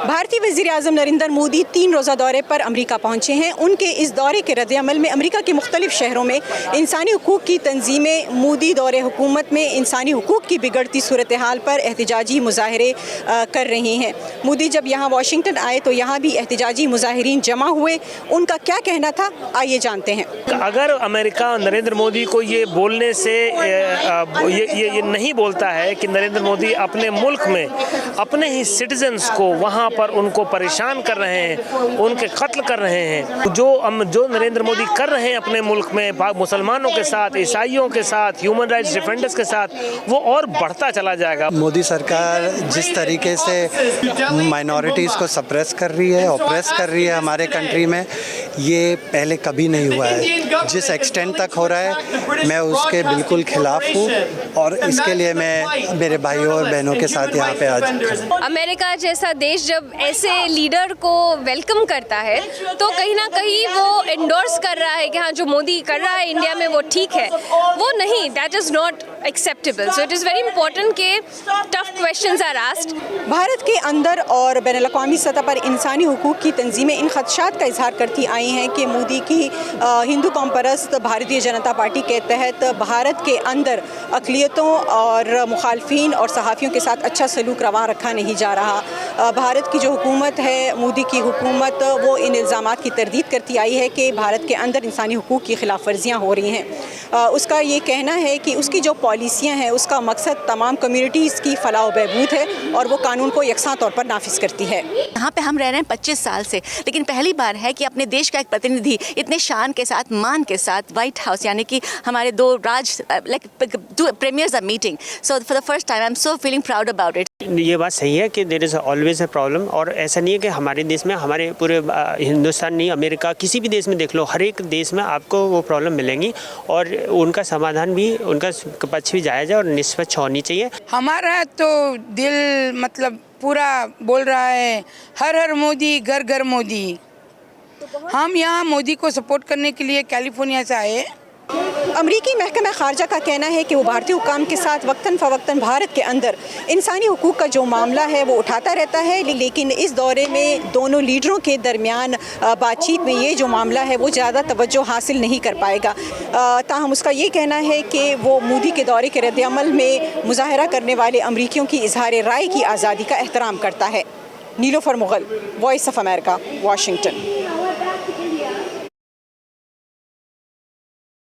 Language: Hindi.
भारतीय वज़ीर-ए-आज़म नरेंद्र मोदी 3 रोज़ा दौरे पर अमेरिका पहुँचे हैं। उनके इस दौरे के रद्द-ए-अमल में अमेरिका के मुख्तलिफ शहरों में इंसानी हुकूक़ की तंजीमें मोदी दौरे हुकूमत में इंसानी हुकूक़ की बिगड़ती सूरत हाल पर एहतजाजी मुज़ाहरे कर रही हैं। मोदी जब यहाँ वाशिंगटन आए तो यहाँ भी एहतजाजी मुज़ाहिरीन जमा हुए। उनका क्या कहना था, आइए जानते हैं। अगर अमेरिका नरेंद्र मोदी को ये बोलने से ये नहीं बोलता है कि नरेंद्र मोदी अपने मुल्क में अपने ही सिटीजन्स को वहाँ पर उनको परेशान कर रहे हैं, उनके कत्ल कर रहे हैं, जो नरेंद्र मोदी कर रहे हैं अपने मुल्क में मुसलमानों के साथ, ईसाइयों के साथ, ह्यूमन राइट्स डिफेंडर्स के साथ, वो और बढ़ता चला जाएगा। मोदी सरकार जिस तरीके से माइनॉरिटीज़ को सप्रेस कर रही है, ऑप्रेस कर रही है हमारे कंट्री में, ये पहले कभी नहीं हुआ है। जिस एक्सटेंट तक हो रहा है मैं उसके बिल्कुल खिलाफ हूँ और इसके लिए मैं मेरे भाइयों और बहनों के साथ यहाँ पे आज अमेरिका जैसा देश जब ऐसे लीडर को वेलकम करता है तो कहीं ना कहीं वो एंडोर्स कर रहा है कि हाँ, जो मोदी कर रहा है इंडिया में वो ठीक है। वो नहीं, that is not acceptable. So it is very important कि tough questions are asked. Bharat के अंदर और बैनुल-अक़वामी सतह पर इंसानी हुकूक़ की तंजीमें इन खदशात का इजहार करती आई हैं कि मोदी की हिंदू कौम परस्त भारतीय जनता पार्टी के तहत भारत के अंदर अक़लियतों और मुखालफिन और सहाफ़ियों के साथ अच्छा सलूक रवा रखा नहीं जा रहा। भारत की जो हुकूमत है, मोदी की हुकूमत, वो इन इल्ज़ामात की तरदीद करती आई है कि भारत के अंदर इंसानी हुकूक़ की खिलाफ वर्जियाँ हो रही हैं। उसका ये कहना है कि उसकी जो पॉलिसियाँ हैं उसका मकसद तमाम कम्युनिटीज़ की फलाह व बहबूद है और वो कानून को यकसा तौर पर नाफिज करती है। यहाँ पे हम रह रहे हैं 25 साल से, लेकिन पहली बार है कि अपने देश का एक प्रतिनिधि इतने शान के साथ, मान के साथ व्हाइट हाउस यानी कि हमारे दो premiers are meeting, so for the first time I am so feeling proud about it. ये बात सही है कि there is always a problem, और ऐसा नहीं है कि हमारे देश में, हमारे पूरे हिंदुस्तान नहीं, अमेरिका, किसी भी देश में देख लो, हर एक देश में आपको वो प्रॉब्लम मिलेंगी और उनका समाधान भी, उनका पक्ष भी जायज़ है और निष्पक्ष होनी चाहिए। हमारा तो दिल मतलब पूरा बोल रहा है हर हर मोदी, घर घर मोदी। हम यहाँ मोदी को सपोर्ट करने के लिए कैलिफोर्निया से आए। अमरीकी महकमा खारजा का कहना है कि वो भारतीय हुकाम के साथ वक्तन फ़वक्तन भारत के अंदर इंसानी हुकूक़ का जो मामला है वो उठाता रहता है, लेकिन इस दौरे में दोनों लीडरों के दरमियान बातचीत में ये जो मामला है वो ज़्यादा तवज्जो हासिल नहीं कर पाएगा। ताहम उसका ये कहना है कि वो मोदी के दौरे के रद्द-ए-अमल में मुज़ाहरा करने वाले अमरीकियों की इज़हार राय की आज़ादी का एहतराम करता है। Nilofar Mughal, Voice of America, Washington.